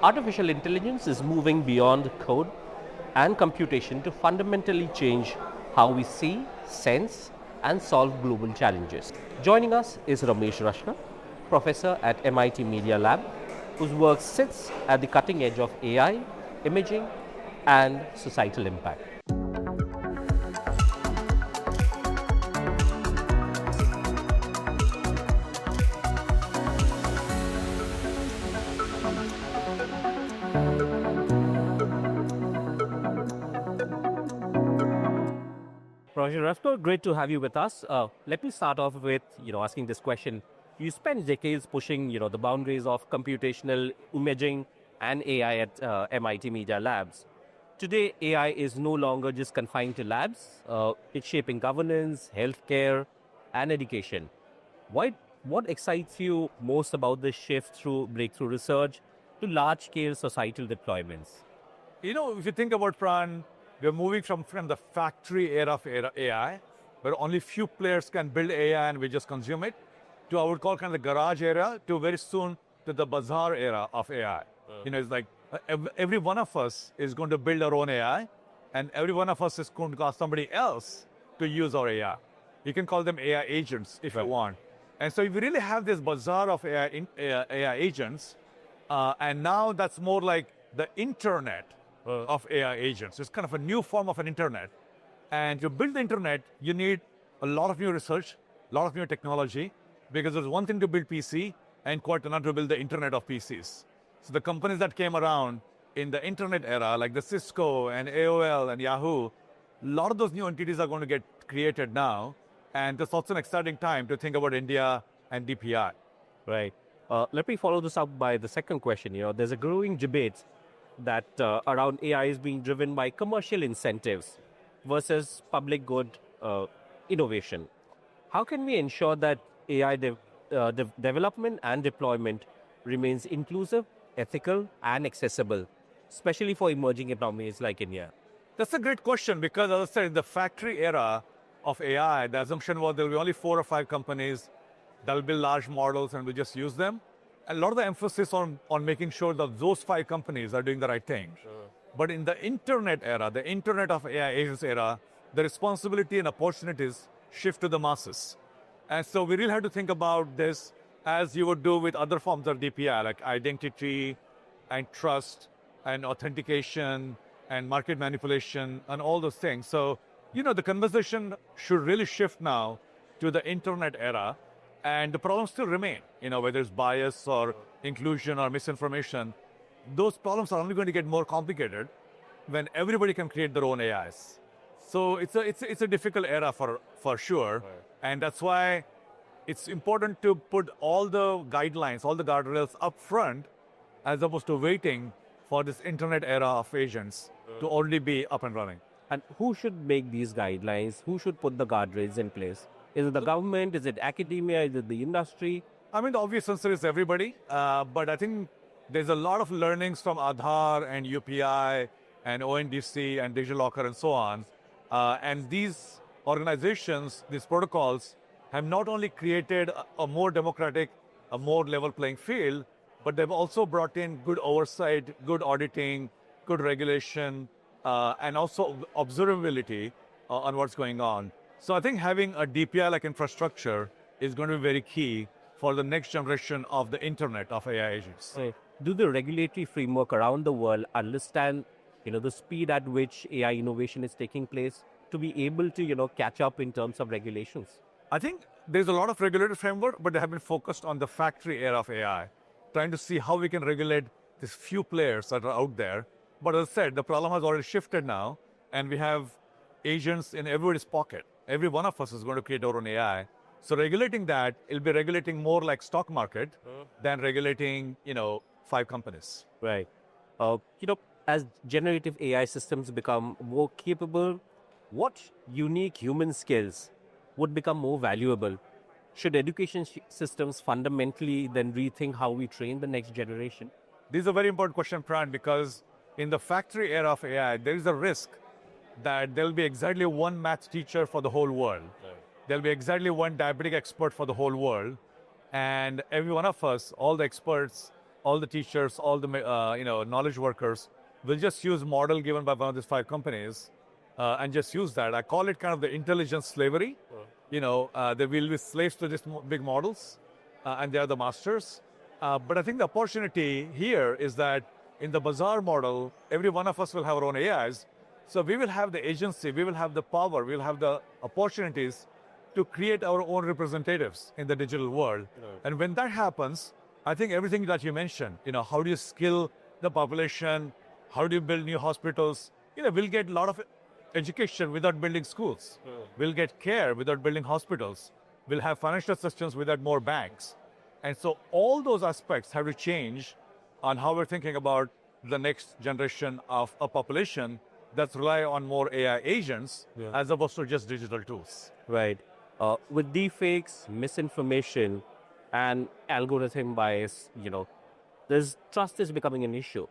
Artificial intelligence is moving beyond code and computation to fundamentally change how we see, sense, and solve global challenges. Joining us is Ramesh Raskar, professor at MIT Media Lab, whose work sits at the cutting edge of AI, imaging, and societal impact. Professor Raskar, great to have you with us. Let me start off with asking this question. You spent decades pushing the boundaries of computational imaging and AI at MIT Media Labs. Today, AI is no longer just confined to labs. It's shaping governance, healthcare, and education. What excites you most about this shift through breakthrough research to large-scale societal deployments? If you think about Pran, we're moving from the factory era of AI, where only few players can build AI and we just consume it, to I would call kind of the garage era, to very soon to the bazaar era of AI. It's like every one of us is going to build our own AI, and every one of us is going to ask somebody else to use our AI. You can call them AI agents if you want. And so if you really have this bazaar of AI agents, and now that's more like the internet of AI agents. It's kind of a new form of an internet. And to build the internet, you need a lot of new research, a lot of new technology, because there's one thing to build PC and quite another to build the internet of PCs. So the companies that came around in the internet era, like the Cisco and AOL and Yahoo, a lot of those new entities are going to get created now. And it's also an exciting time to think about India and DPI. Right. Let me follow this up by the second question. There's a growing debate that around AI is being driven by commercial incentives versus public good innovation. How can we ensure that AI development and deployment remains inclusive, ethical, and accessible, especially for emerging economies like India? That's a great question because, as I said, in the factory era of AI, the assumption was there will be only 4 or 5 companies that will build large models and we'll just use them. A lot of the emphasis on making sure that those 5 companies are doing the right thing. Sure. But in the internet era, the internet of AI agents era, the responsibility and opportunities shift to the masses. And so we really have to think about this as you would do with other forms of DPI, like identity and trust and authentication and market manipulation and all those things. So, the conversation should really shift now to the internet era. And the problems still remain, whether it's bias or inclusion or misinformation. Those problems are only going to get more complicated when everybody can create their own AIs. So it's a difficult era for sure. Right. And that's why it's important to put all the guidelines, all the guardrails up front, as opposed to waiting for this internet era of agents to already be up and running. And who should make these guidelines? Who should put the guardrails in place? Is it the government? Is it academia? Is it the industry? I mean, the obvious answer is everybody. But I think there's a lot of learnings from Aadhaar and UPI and ONDC and DigiLocker and so on. And these organizations, these protocols, have not only created a more democratic, a more level playing field, but they've also brought in good oversight, good auditing, good regulation, and also observability on what's going on. So I think having a DPI-like infrastructure is going to be very key for the next generation of the internet of AI agents. Right. Do the regulatory framework around the world understand, the speed at which AI innovation is taking place to be able to, catch up in terms of regulations? I think there's a lot of regulatory framework, but they have been focused on the factory era of AI, trying to see how we can regulate these few players that are out there. But as I said, the problem has already shifted now, and we have agents in everybody's pocket. Every one of us is going to create our own AI. So regulating that, it'll be regulating more like stock market than regulating, 5 companies. Right. As generative AI systems become more capable, what unique human skills would become more valuable? Should education systems fundamentally then rethink how we train the next generation? This is a very important question, Pran, because in the factory era of AI, there is a risk that there'll be exactly one math teacher for the whole world. Right. There'll be exactly one diabetic expert for the whole world. And every one of us, all the experts, all the teachers, all the knowledge workers will just use model given by one of these 5 companies and just use that. I call it kind of the intelligence slavery. They will be slaves to these big models, and they are the masters. But I think the opportunity here is that in the bazaar model, every one of us will have our own AIs. So we will have the agency, we will have the power, we will have the opportunities to create our own representatives in the digital world. Right. And when that happens, I think everything that you mentioned, how do you skill the population? How do you build new hospitals? We'll get a lot of education without building schools. We'll get care without building hospitals. We'll have financial systems without more banks. And so all those aspects have to change on how we're thinking about the next generation of a population that's rely on more AI agents as opposed to just digital tools. Right. With deepfakes, misinformation, and algorithm bias, trust is becoming an issue.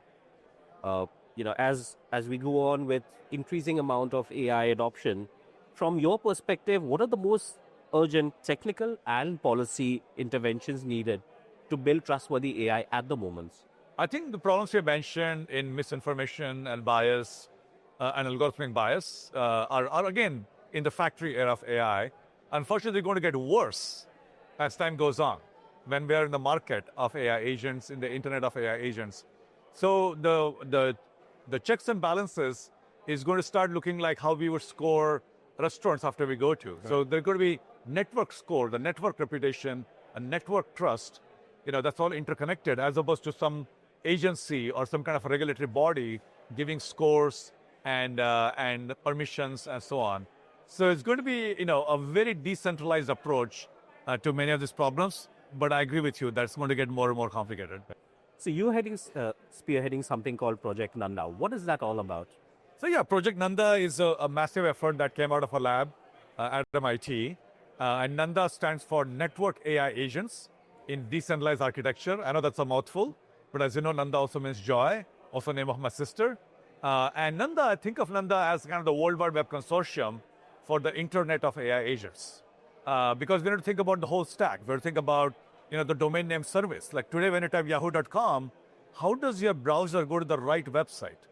As we go on with increasing amount of AI adoption, from your perspective, what are the most urgent technical and policy interventions needed to build trustworthy AI at the moment? I think the problems you mentioned in misinformation and bias and algorithmic bias are again in the factory era of AI. Unfortunately, going to get worse as time goes on when we are in the market of AI agents, in the internet of AI agents. So the checks and balances is going to start looking like how we would score restaurants after we go to. Right. So there's going to be network score, the network reputation, a network trust, that's all interconnected as opposed to some agency or some kind of regulatory body giving scores and permissions and so on. So it's going to be, a very decentralized approach to many of these problems. But I agree with you, that's going to get more and more complicated. So you're spearheading something called Project Nanda. What is that all about? So yeah, Project Nanda is a massive effort that came out of a lab at MIT. And Nanda stands for Network AI Agents in Decentralized Architecture. I know that's a mouthful, but as you know, Nanda also means joy, also name of my sister. And Nanda, I think of Nanda as kind of the World Wide Web Consortium for the Internet of AI agents. Because we need to think about the whole stack. We need to think about, the domain name service. Like today when you type yahoo.com, how does your browser go to the right website?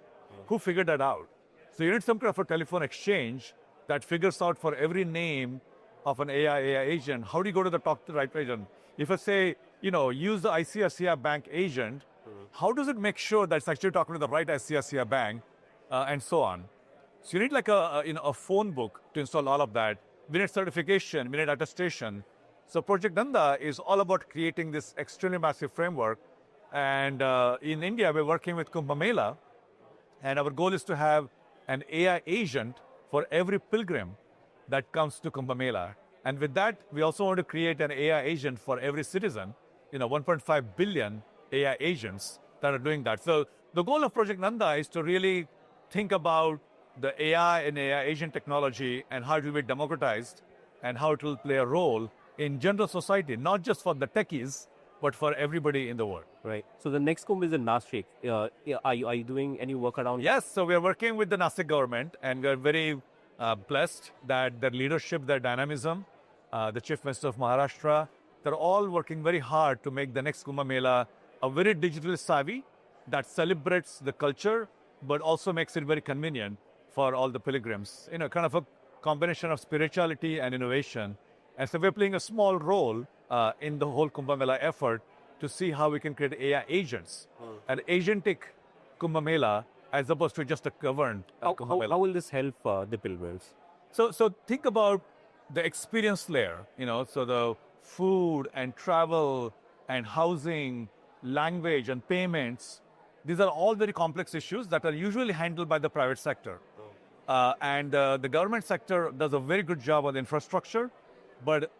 Who figured that out? So you need some kind of a telephone exchange that figures out for every name of an AI agent, how do you go to the right agent? If I say, use the ICICI Bank agent, how does it make sure that it's actually talking to the right ICICI Bank and so on? So you need like a phone book to install all of that. We need certification, we need attestation. So Project Nanda is all about creating this extremely massive framework. And in India, we're working with Kumbh Mela. And our goal is to have an AI agent for every pilgrim that comes to Kumbh Mela. And with that, we also want to create an AI agent for every citizen, 1.5 billion AI agents that are doing that. So the goal of Project Nanda is to really think about the AI and AI agent technology and how it will be democratized and how it will play a role in general society, not just for the techies, but for everybody in the world. Right. So the next Kumbh is in Nashik. Are you doing any work around? Yes. So we are working with the Nashik government, and we are very blessed that their leadership, their dynamism, the Chief Minister of Maharashtra, they're all working very hard to make the next Kumbh Mela a very digitally savvy that celebrates the culture, but also makes it very convenient for all the pilgrims. Kind of a combination of spirituality and innovation. And so we're playing a small role in the whole Kumbh Mela effort to see how we can create AI agents, an agentic Kumbh Mela as opposed to just a governed Kumbh Mela. How will this help the pilgrims? So think about the experience layer, so the food and travel and housing, language and payments. These are all very complex issues that are usually handled by the private sector. And the government sector does a very good job on the infrastructure, but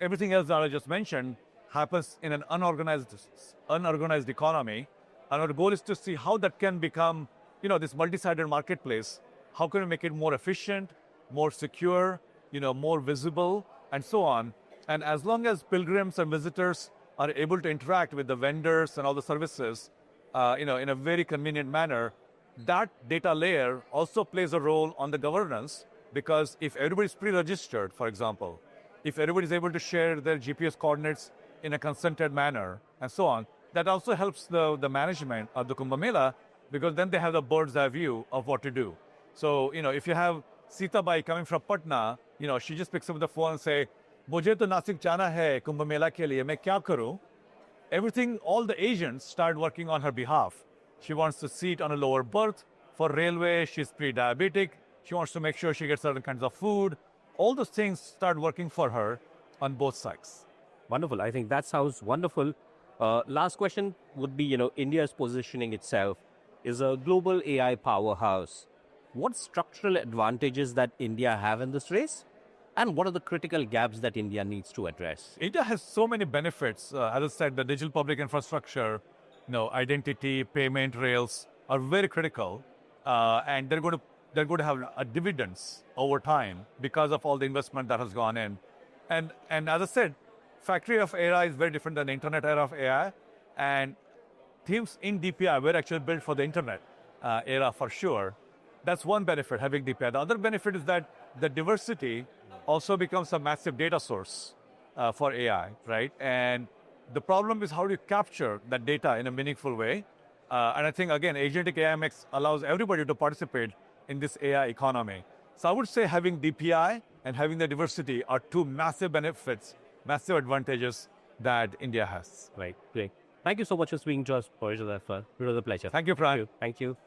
everything else that I just mentioned happens in an unorganized economy. And our goal is to see how that can become, this multi-sided marketplace. How can we make it more efficient, more secure, more visible, and so on. And as long as pilgrims and visitors are able to interact with the vendors and all the services, in a very convenient manner, that data layer also plays a role on the governance, because if everybody's pre-registered, for example, if everybody's able to share their GPS coordinates in a consented manner and so on, that also helps the management of the Kumbh Mela because then they have the bird's eye view of what to do. So, if you have Sita Bai coming from Patna, she just picks up the phone and say, "Mujhe to Nashik jana hai Kumbh Mela ke liye, main kya karu?" Everything, all the agents start working on her behalf. She wants a seat on a lower berth. For railway, she's pre-diabetic. She wants to make sure she gets certain kinds of food. All those things start working for her on both sides. Wonderful. I think that sounds wonderful. Last question would be, India's positioning itself is a global AI powerhouse. What structural advantages that India have in this race? And what are the critical gaps that India needs to address? India has so many benefits. As I said, the digital public infrastructure, identity, payment rails are very critical, and they're going to have dividends over time because of all the investment that has gone in. And as I said, factory of AI is very different than the internet era of AI, and teams in DPI were actually built for the internet era for sure. That's one benefit, having DPI. The other benefit is that the diversity also becomes a massive data source for AI, right? And the problem is how do you capture that data in a meaningful way? And I think, again, agentic AI allows everybody to participate in this AI economy. So I would say having DPI and having the diversity are two massive benefits, massive advantages that India has. Right. Great. Thank you so much for speaking to us, Professor Raskar. It was a pleasure. Thank you, Prime. Thank you.